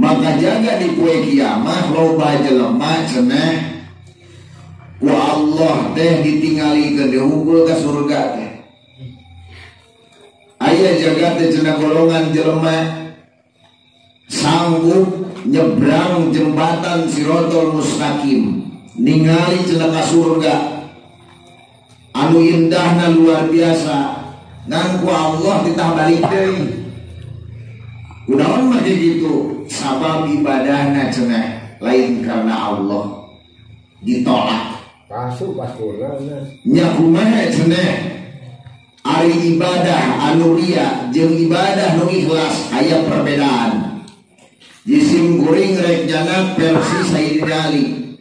Maka jaga di kue kiamah loba jelema cenah ku Allah teh ditingali ke dihunggul ke surga teh. Aya jaga teh cenah golongan jelema sanggup nyebrang jembatan Siratal Mustaqim ningali cenah ka surga anu indahna luar biasa ngan ku Allah ditah balik deui. Kunaon mah gitu sabab ibadahna cenah lain karena Allah ditolak. Pasu pasurna nya kumaha cenah ari ibadah anu ria jeung ibadah nu ikhlas aya perbedaan. Jisim kuring rek jana versi Sayyidina Ali.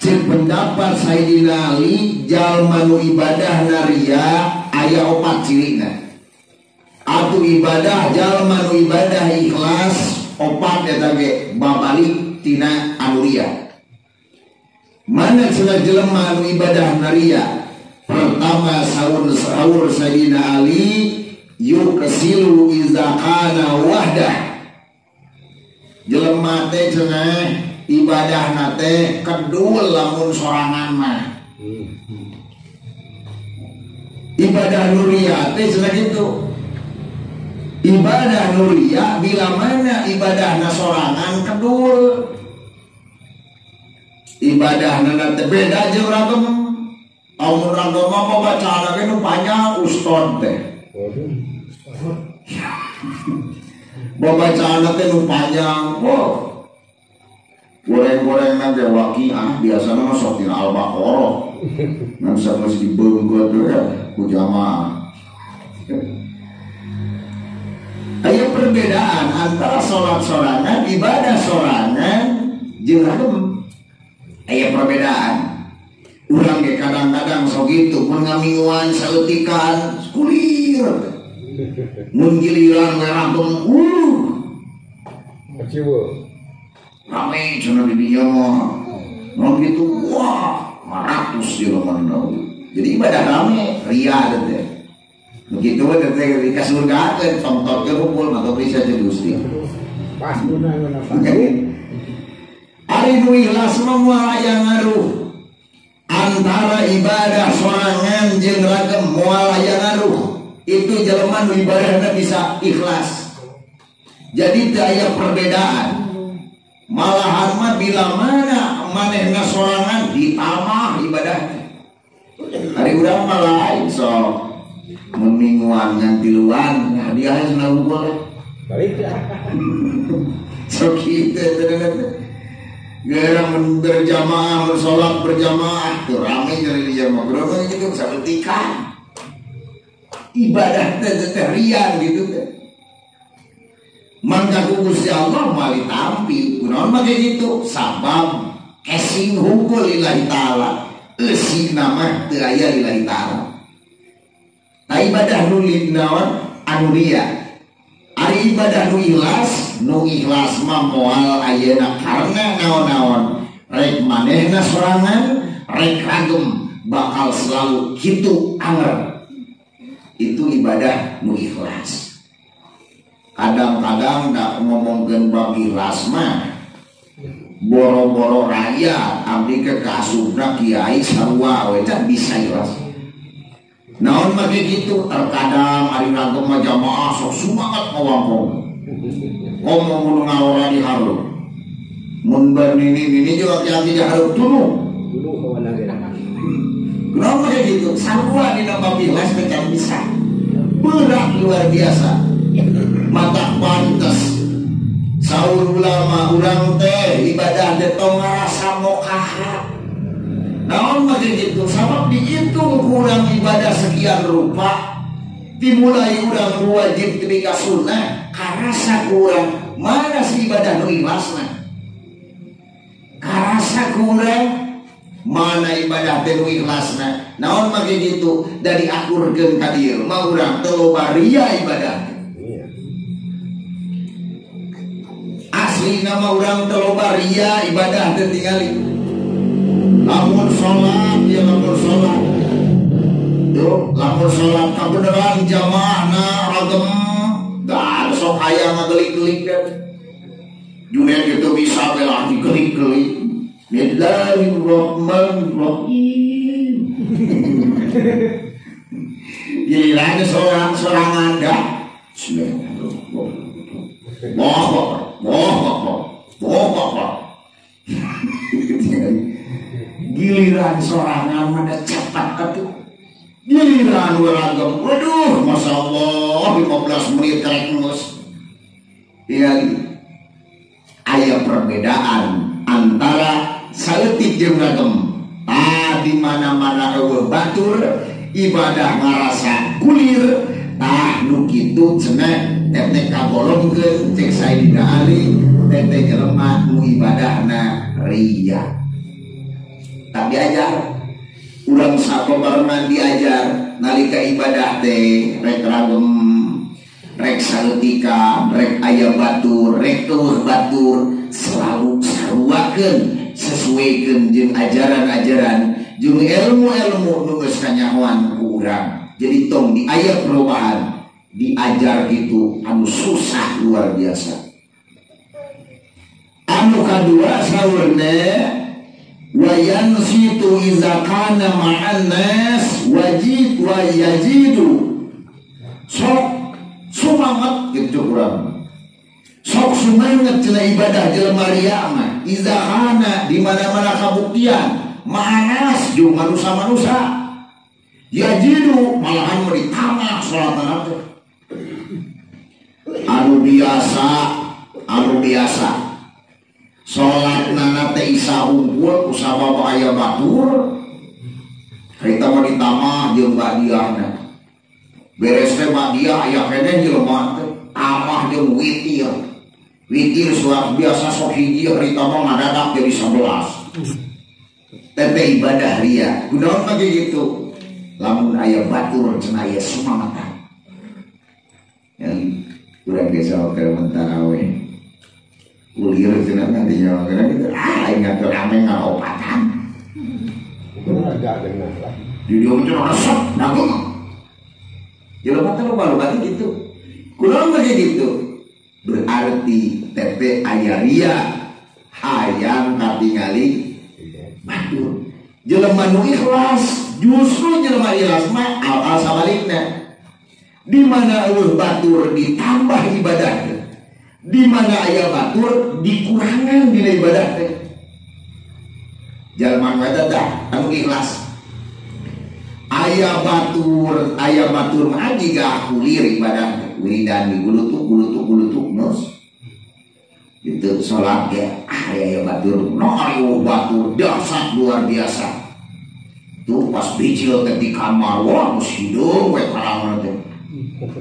Cek pendapat Sayyidina Ali jalma nu ibadahna ria aya 4 cirina. Atu ibadah jalma nu ibadah ikhlas 4 eta ge babalik tina anu ria. Mana cenah jelema anu ibadah ria? Pertama sahur Sayyidina Ali yuksilu iza kana wahdah. Jelema teh cenah ibadahna teh kedul lamun sorangan mah. Ibadah nu ria teh cenah kitu. Ibadah nuria bila mana ibadah nasorangan kedul ibadah nanti beda aja ragam. Amun agama mau baca lagi nu panjang ustad teh. Baca teh nu panjang, goreng-goreng nanti wakiah biasanya mah sok tina Al-Baqarah. Ngan sanes dibeungkeut ya ku jamaah. Aya perbedaan antara salat sorangan, ibadah sorangan jeung ragem. Aya perbedaan. Urang ge kadang-kadang sok gitu mun ngamiuan saeutikan kulir. Mun giliran we ragem rame cenah di dieu mah. Mun gitu wah 500 jelema nu. Jadi ibadah rame ria teh. Begitu we teh di ka surga teh tongtotkeun kumpul atau bisa jeung Gusti. Pas gunana ari nu ikhlas mah moal aya ngaruh. Antara ibadah sorangan jeung ragem moal aya ngaruh. Itu jelema nu ibadahna bisa ikhlas. Jadi teu aya perbedaan. Malahan mah bila mana manehna sorangan ditamah ibadahnya. Hari urang mah lain sok mun mingguan ngan tiluan hadiah cenah unggul. Balik ya. Sok kitu teh. Gara berjamaah, bersolat berjamaah, tuh rame jadi di jamaah. Berapa gitu saeutika. Ibadah teh rian gitu teh. Mangga Gusti Allah mali tampi, kunaon mah gitu, sabab casing hungkul lillahi taala, eusi nama teu aya lillahi taala. Ta ibadah nu naon anu ria. Ari ibadah nu ikhlas mah moal ayeuna karena naon-naon rek manehna sorangan rek ragem bakal selalu kitu anger. Itu ibadah nu ikhlas. Kadang-kadang ndak ngomongkeun bab ikhlas mah boro-boro raya abdi ke kasubna kiai sarua we teh bisa ikhlas. Naon mah gitu terkadang ari ragem mah jamaah sok semangat ngomong. Ngomong kudu ngalora di harum. Mun bernini juga hati-hati di harum tunu. Kenapa kayak gitu? Sarua di nama bilas pecan bisa. Berat luar biasa. Mata pantas. Saur ulama urang teh ibadah teh tong ngarasa mokaha. Naon mah gitu? Sabab dihitung kurang ibadah sekian rupa. Dimulai urang wajib teu ka sunnah, karasa kurang mana si ibadah nu ikhlasna. Karasa kurang mana ibadah teh nu ikhlasna. Naon mah gitu? Dari akurkeun ka dieu mah urang teu loba ria ibadah. Asli nama urang teu loba ria ibadah teh tingali. Lamun sholat ya lamun sholat. Yo, lamun sholat kabeneran jamaahna ragem dah sok aya ngagelik-gelik deh. Dunia gitu bisa belah digelik-gelik. Bismillahirrahmanirrahim. Giliran sorangan dah. Bismillahirrahmanirrahim. Giliran sorangan mana cepat atuh. Giliran ragam, waduh, masya Allah, 15 menit karek ngus. Ya, aya perbedaan antara saeutik jeung ragam. Di mana-mana eueuh batur, ibadah ngarasa kulir, nu kitu cenah teteh kagolongkeun cek Sayyidina Ali, teteh jelema nu ibadahna ria. Tak diajar, urang sakobarna diajar nalika ibadah teh rek ragem, rek saeutika, rek aya batur, rek teueuh batur, selalu saruakeun sesuaikeun jeung ajaran-ajaran jeung ilmu-ilmu nu geus kanyahoan ku urang. Jadi tong di aya perubahan, diajar gitu anu susah luar biasa. Anu kadua saurna wayan situ iza kana ma'an nas wajid wa yajidu sok semangat gitu kurang sok semangat cenah ibadah jelema ria mah izahana di mana-mana kabuktian manas jeung manusia-manusia ya jidu malahan mau ditamak salatan teh anu biasa salat nana teh isa unggul kusabab aya batur kita mau ditamah jeung badiahna beres teh badiah aya kene jelema teh tamah jeung witir salat biasa sok hiji harita mah ngadadak jadi 11 teh ibadah ria kunaon mah gitu lamun aya batur cenah aya sumangatan yang urang geus ke mentara we kuliah cenah nanti nyawa gitu aing ngatur ame ngaopatan agak dengar lah di dia cenah resep nanggung jelema teh loba gitu kunaon mah gitu berarti tete aya ria hayang katingali batur jelema nu ikhlas justru jelema ikhlas mah al sabalikna di mana eueuh batur ditambah ibadah di mana aya batur dikurangan dina ibadah teh jalma wadada anu ikhlas aya batur mah jiga kulir ibadah wiridan di gulutuk nos itu salat ya aya batur aya batur dahsyat luar biasa tuh pas bicil teh di kamar wah geus hidung we kalangan teh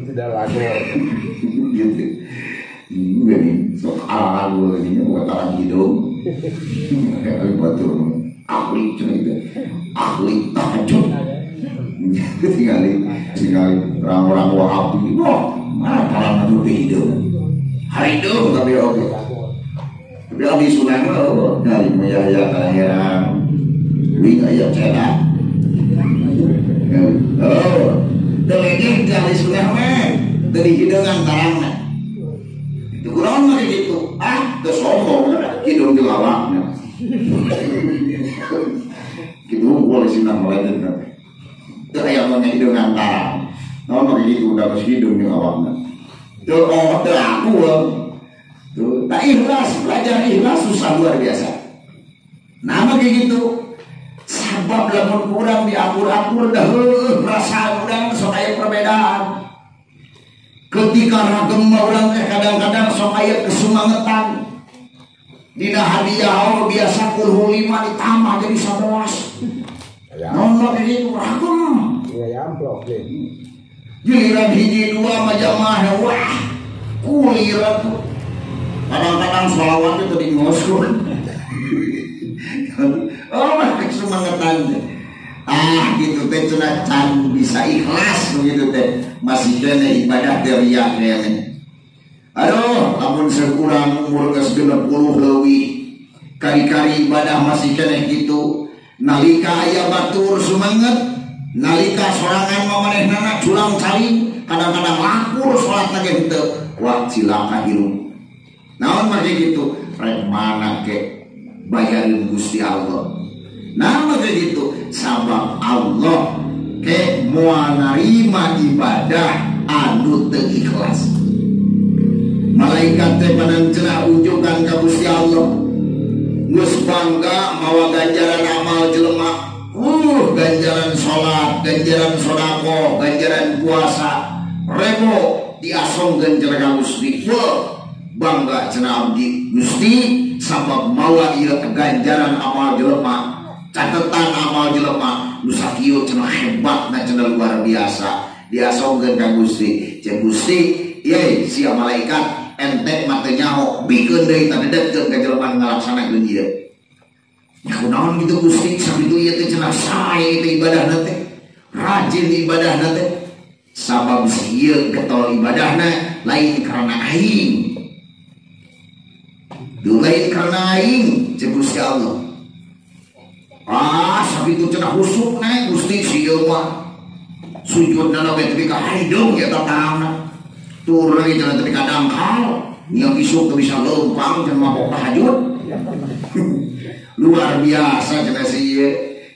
tidak lagu gitu ini sok ala lagu ini buat orang hidung kayak batur ahli cenah itu ahli tahajud tinggali orang-orang wahabi wah mana kalangan itu hidung hari hidung tapi oke tapi abdi sunan mah dari maya kahirang wing aya cedak Delegi dari sudah mah dari hidangan tarangna itu kurang mah gitu teu sombong hidung di lawakna gitu boleh sinang meladen teu aya mah hidangan tarang naon mah gitu udah geus hidung di lawakna teu aku tuh tak ikhlas belajar ikhlas susah luar biasa nama kayak gitu sabab lamun kurang diatur-atur dah merasa urang sok aya perbedaan ketika ragem urang teh kadang-kadang sok aya kesumangetan dina hadiah biasa kulhu 5 ditambah jadi 11 nomor itu ragem ya amplop deh giliran hiji 2 majamah wah kulir tuh kadang-kadang sholawat itu di ngosul semangetan gitu teh cenah can bisa ikhlas begitu teh masih kene ibadah teh riya kene aduh lamun sekurang umur geus 60 leuwih kari-kari ibadah masih kene gitu nalika aya batur sumanget nalika sorangan mamanehna culang caring kadang-kadang lakur salatna ge henteu wah cilaka hirup naon mah gitu rek mana ke bayarin Gusti Allah nama kayak gitu sabab Allah ke moal narima ibadah anu teu ikhlas malaikat teh panan cenah unjukan ka Gusti Allah geus bangga mawa ganjaran amal jelema ganjaran salat ganjaran sedekah ganjaran puasa rebo diasongkeun cenah Gusti bangga cenah abdi Gusti sabab mawa ieu ganjaran amal jelema catatan amal jelema nu sakieu cenah hebatna cenah luar biasa diasongkeun ka Gusti cek Gusti ye sia malaikat ente mah teu nyaho bikeun deui tadedetkeun ka jelema ngalaksanakeun ieu kunaon gitu Gusti sakitu ieu teh cenah sae teh ibadahna teh rajin ibadahna teh sabab ieu getol ibadahna lain karena aing lain karena aing cek Gusti Allah sakitu cenah husuk naik Gusti sieu mah sujudna we teh ka hidung ya tatangna tur lagi cenah teh ka dangkal nya isuk teu bisa leumpang cenah mah tahajud luar biasa cenah sieu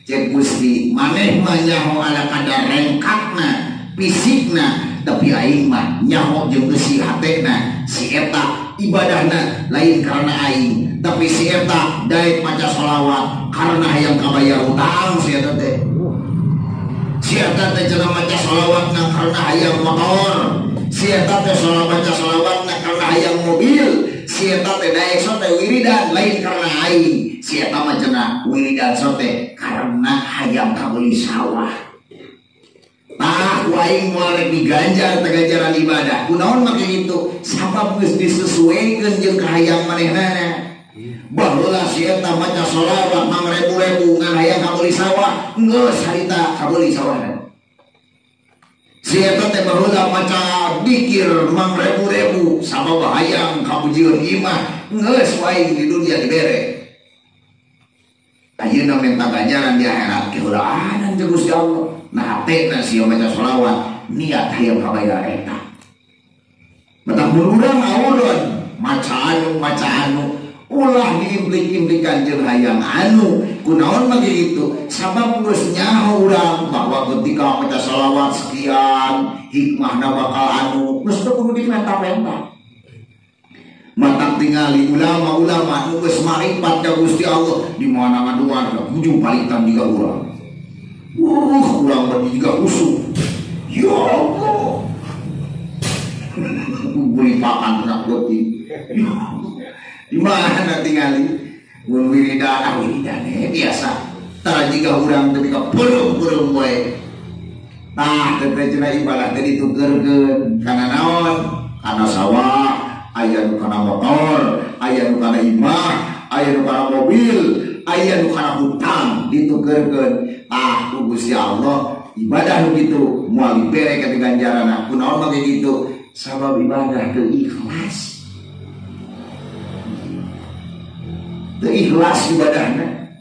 cek Gusti maneh mah nyaho ala kadar rengkatna fisikna tapi aing mah nyaho jeung si hatena si eta ibadahna lain karena aing, tapi si eta daek maca sholawat karena hayang kabayar utang. Si eta teh cenah maca sholawatna karena hayang motor, si eta teh maca sholawatna karena hayang mobil, si eta teh daek sote wiridan lain karena aing, si eta mah cenah wiridan sote karena hayang kabeli sawah. Tah waing moal rek diganjar teh ganjaran ibadah. Kunaon make kitu? Sabab geus disesuaikeun jeung kahayang manehnana. Baheula si eta maca sholawat mang rebu-rebu ngan hayang kabeli sawah, geus harita kabeli sawah. Si eta teh baheula maca dzikir mang rebu-rebu sabab hayang kabujieun imah, geus wae di dunia dibere. Ayeuna minta ganjaran di akhirat keulaanan jeung Gusti Allah. Nah, tena sieu maca sholawat niat hayang kabayar eta. Matak mun urang ngawudon maca anu ulah diimplik-implikan jeung hayang anu. Kunaon mah kitu? Sabab geus nyaho urang bahwa ketika maca sholawat sekian hikmahna bakal anu geus teu kudu dipenta-penta. Matak tingali ulama-ulama nu geus marifat ka Gusti Allah di mana ngaduan ujung palitan juga urang. Ulang bagi juga usuh. Ya Allah. Beli pakan nak roti. Di mana tinggali? Mun wiridan biasa. Tara jika urang ketika belum wae. Tah teh cenah ibadah teh ditukeurkeun kana naon? Kana sawah, aya nu kana motor, aya nu kana imah, aya nu kana mobil, aya nu kana hutang ditukeurkeun. Gusti Allah ibadah begitu moal dibere ka ganjaranna. Kunaon mah kitu? Sabab ibadah teu ikhlas. Teu ikhlas ibadahna.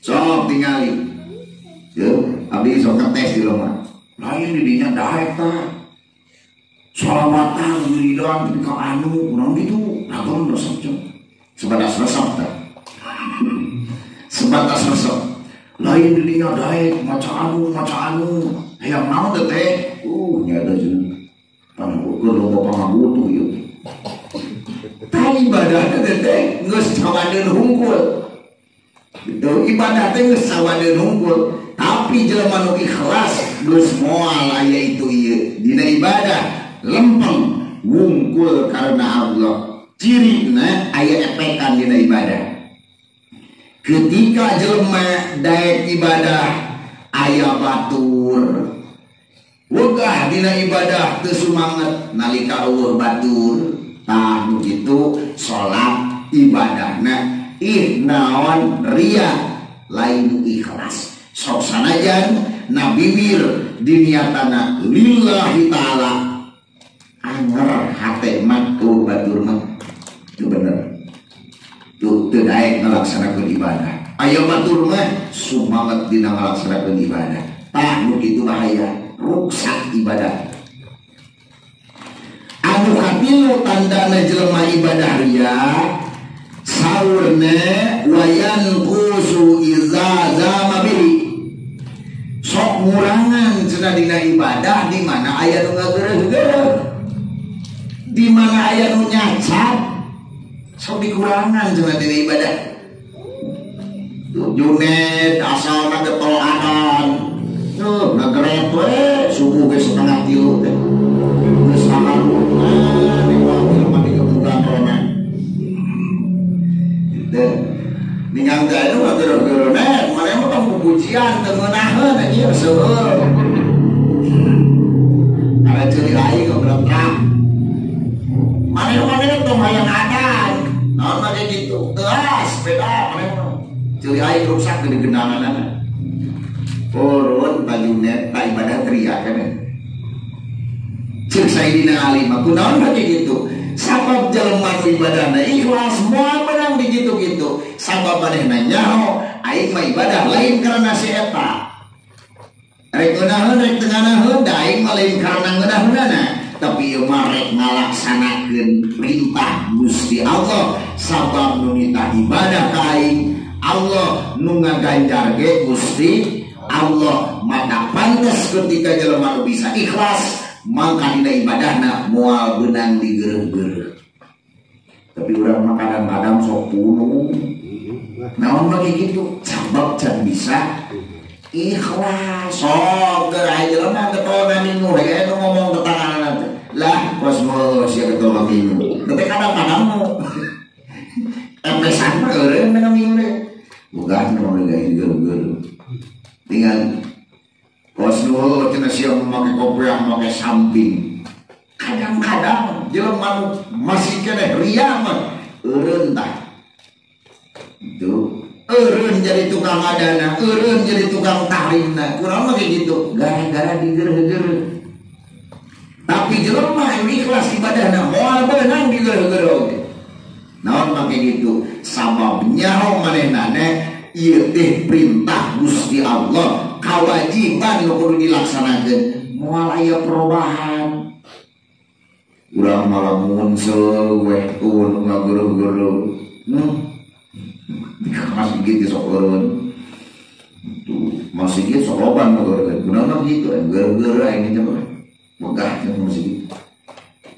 Sok tingali. Yo, abdi sok ngetes di rumah. Lain di dinya daek tah. Sholawatan wiridan ketika anu kunaon gitu. Naon resep jeung. Sebatas resep tah. Sebatas resep. Lain dirinya daek maca anu hayang naon teh nyata jeung panggugur loba pangabutuh ieu tah ibadah teh geus sawadeun hungkul itu ibadah teh geus sawadeun hungkul tapi jelema nu ikhlas geus moal aya itu ieu dina ibadah lempeng hungkul karena Allah cirina aya epekan dina ibadah. Ketika jelema daek ibadah aya batur wegah dina ibadah teu sumanget nalika eueuh batur tah nu kitu salat ibadahna naon ria lain nu ikhlas sok sanajan na bibir diniatana lillahi taala anger hate mah tuh batur mah teu bener tuh daek ngalaksanakeun ibadah. Aya batur mah sumanget dina ngalaksanakeun ibadah. Tah nu kitu bahaya, rusak ibadah. Anu katilu tandana jelema ibadah ria saurna wayan kusu iza zama bihi. Sok ngurangan cenah dina ibadah di mana aya nu ngageureuh-geureuh. Di mana aya nu nyacat sok dikurangan cenah dina ibadah. Junet asalna getol adan. Ngageret we subuh ge 2:30 teh. Geus saharuna di waktu mandi kebulan rona. Teh ningang gawe ngagero-gerona mane mah tong pujian teu ngeunaheun ieu seueur. Ada ciri aing ngobrol-ngobrol. Mane tong hayang adan. Naon mah gitu. Teuas beda mane ciri aing rusak di gendanganna. Urun bajunet tak ibadah teriak kan. Cek Sayyidina Ali mah kunaon mah gitu. Sabab jelema nu ibadahna ikhlas moal menang di gitu-gitu. Sabab manehna nyaho aing mah ibadah lain karena si eta. Rek ngeunaheun rek teu ngeunaheun da aing mah lain karena ngeunaheunana. Tapi ieu mah rek ngalaksanakeun perintah Gusti Allah sabab nu nitah ibadah ka aing Allah nu ngaganjar ge Gusti Allah. Mata pantas ketika jelema bisa ikhlas maka dina ibadahna moal beunang digeureuh-geureuh. Tapi orang mah kadang-kadang sok kuno. Naon bagi gitu, sabab can bisa ikhlas. Sok gerai jelema ketona minggu ya ngomong tetangana teh. Lah kosmos ya ketona minggu. Tapi kadang-kadang empesan mah eureun dengan minggu. Bukan mau gaya geur-geur. Tinggal kosmos cenah sia make kopiah make samping. Kadang-kadang jelema masih kene ria mah eureun tah. Itu eureun jadi tukang adana, eureun jadi tukang tahrimna. Kurang mah kayak gitu, gara-gara diger-ger. Tapi jelema ikhlas ibadahna, moal beunang diger-ger oge. Naon mah kayak gitu? Sababnya manehna ieu teh perintah Gusti Allah, kewajiban nu kudu dilaksanakeun. Moal aya perubahan. Urang malah muncul weh kun ngaguru-guru. Masih gitu sok eureun. Tuh, masih gitu sok loban eureun. Kunaon gitu, geur-geur aing teh mah. Megah cenah masih gitu.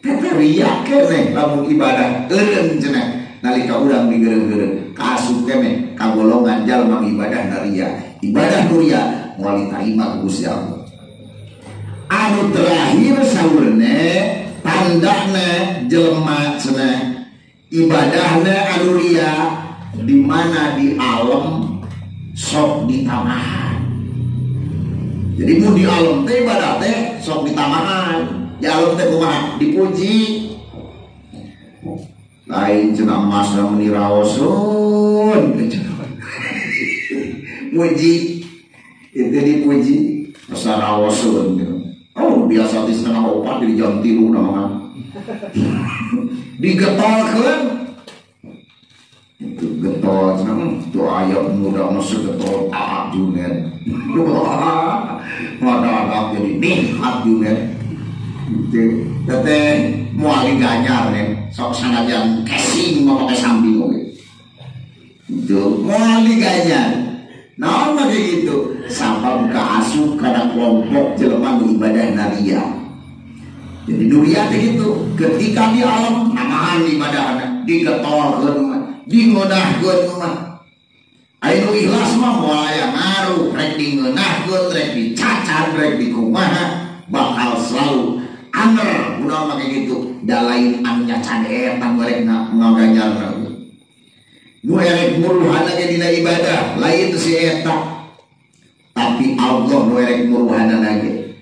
Teh riak keneh lamun ibadah eureun cenah. Nalika urang digeur-geur, kaasup keneh kagolongan jalma ibadah naria. Ibadah nuria moal ditarima ku Gusti Allah. Anu terakhir saurna tandana jelema cenah ibadahna anu ria di mana di alam sok ditamahan. Jadi mau di alam teh ibadah teh sok ditamahan. Di alam teh kumaha dipuji. Lain cenah mas meni raosun muji itu dipuji asa raosun. Oh biasa di setengah opat di jam 3 namanya digetolkeun itu getol itu ayat muda masuk getol junet ada jadi nikmat junet itu teteh muali ganyar nih sok sanajan casing mau pakai samping oke itu muali ganyar. Nah mah kayak gitu sabab kaasup karena kelompok jelema ibadah naria. Jadi dunia gitu ketika di alam namahan ibadahna digetolkeun mah dingeunahkeun mah anu ikhlas mah moal aya ngaruh rek dingeunahkeun rek dicacar rek dikumaha bakal selalu anger udah kayak gitu da lain anu nyacan eta merek ngaganyarna nu erek muruhana ge dina ibadah lain tu si eta tapi Allah nu erek muruhana lagi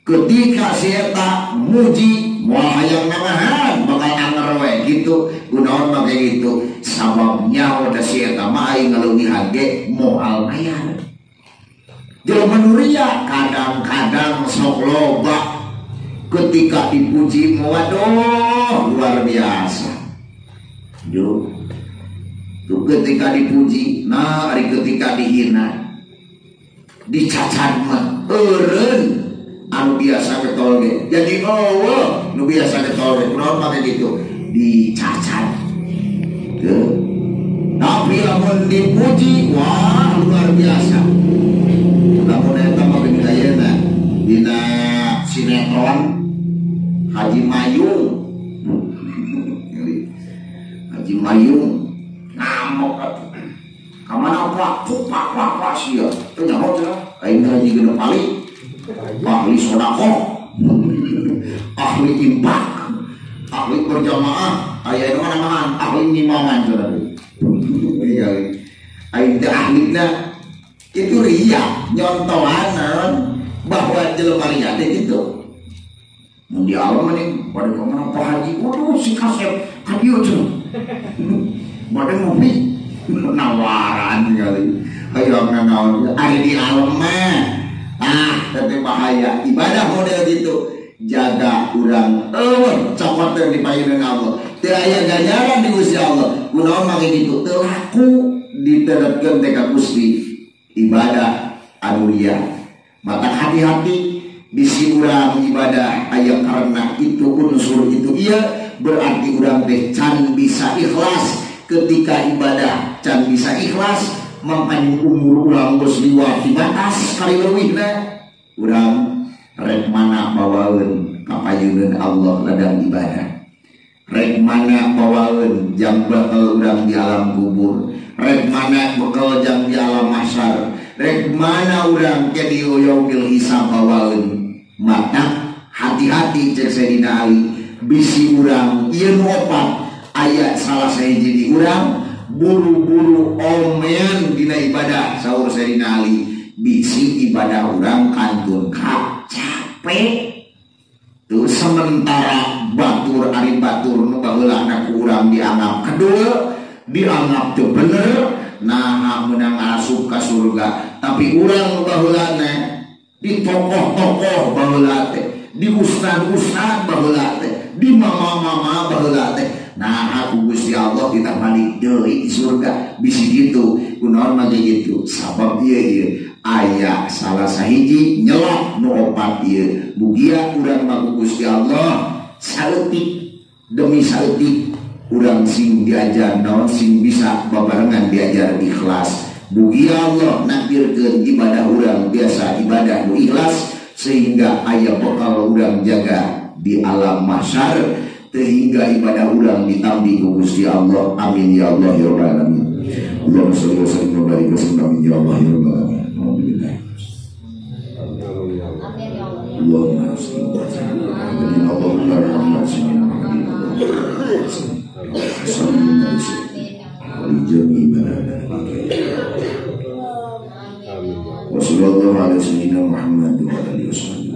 ketika si eta muji moal hayang namahan bakal anger we gitu kunaon mah kayak gitu sababnya udah si eta mah aing ngaleuwihan ge moal bayar. Jelema nu ria kadang-kadang sok loba ketika dipuji waduh luar biasa. Yo tuh ketika dipuji, nah hari ketika dihina, dicacat mah eureun anu biasa ketol ge. Jadi oh, nu biasa ketol ge, kunaon mah gitu dicacat. Tuh. Tapi lamun dipuji, wah luar biasa. Lamun eta mah bidayana dina sinetron Haji Mayung. Haji Mayung ngamuk atuh. Kamana pak sia. Teu nyaho cenah. Aing haji genep pali. Ahli sedekah. Ahli infak. Ahli berjamaah. Aya nu namahan ahli nyimongan cenah. Iya. Aing teh ahlina itu ria nyontohan bahwa jelema ria teh gitu. Mun di alam nih pada kemana Pak Haji, waduh si kasep kadieu cenah. Bade ngopi nawaran kali. Ayo naon ada di alam mah. Tapi bahaya ibadah model gitu. Jaga urang cokot teh dipayeuneun Allah. Teu aya ganjaran di Gusti Allah. Kunaon mah gitu teu laku diterapkeun teh ka Gusti ibadah anu lia. Maka hati-hati bisi urang ibadah aya karena itu unsur itu iya berarti urang teh can bisa ikhlas ketika ibadah can bisa ikhlas mangkanya umur urang geus liwati batas kali leuwihna urang rek mana bawaeun kapayeuneun Allah ladang ibadah rek mana bawaeun jang bakal urang di alam kubur, rek mana bekal jang di alam mahsyar, rek mana urang ke di yaumil hisab bawaeun. Mata hati-hati cek Sayyidina Ali, bisi urang ieu nu opat aya salah sahiji di urang buru-buru omean dina ibadah. Saur Sayyidina Ali, bisi ibadah urang kantun capek tuh sementara batur ari batur nu baheulana ku urang dianggap kedua, dianggap teu bener, nah menang asup ka surga. Tapi urang nu baheulana di tokoh-tokoh baheula teh, di ustad-ustad baheula teh, di mama-mama baheula teh, nah aku Gusti Allah kita balik deui di surga. Bisi kitu kunaon mah kitu sabab ieu aya salah sahiji nyelak nu opat ieu. Mugia urang mah Gusti Allah saeutik demi saeutik urang sing diajar naon sing bisa babarengan diajar ikhlas. Mugia Allah nakdirkeun ibadah urang biasa ibadah nu ikhlas sehingga aya bakal urang jaga di alam mahsyar, sehingga ibadah urang ditampi ku Gusti Allah. Amin ya Allah ya rabbal alamin. Allahumma shalli wa sallim wa barik wa sallim ya Allah ya rabbal alamin. Alhamdulillah. Allahumma shalli wa sallim Allahumma rahmat sayyidina Muhammad wa sallallahu alaihi wasallam.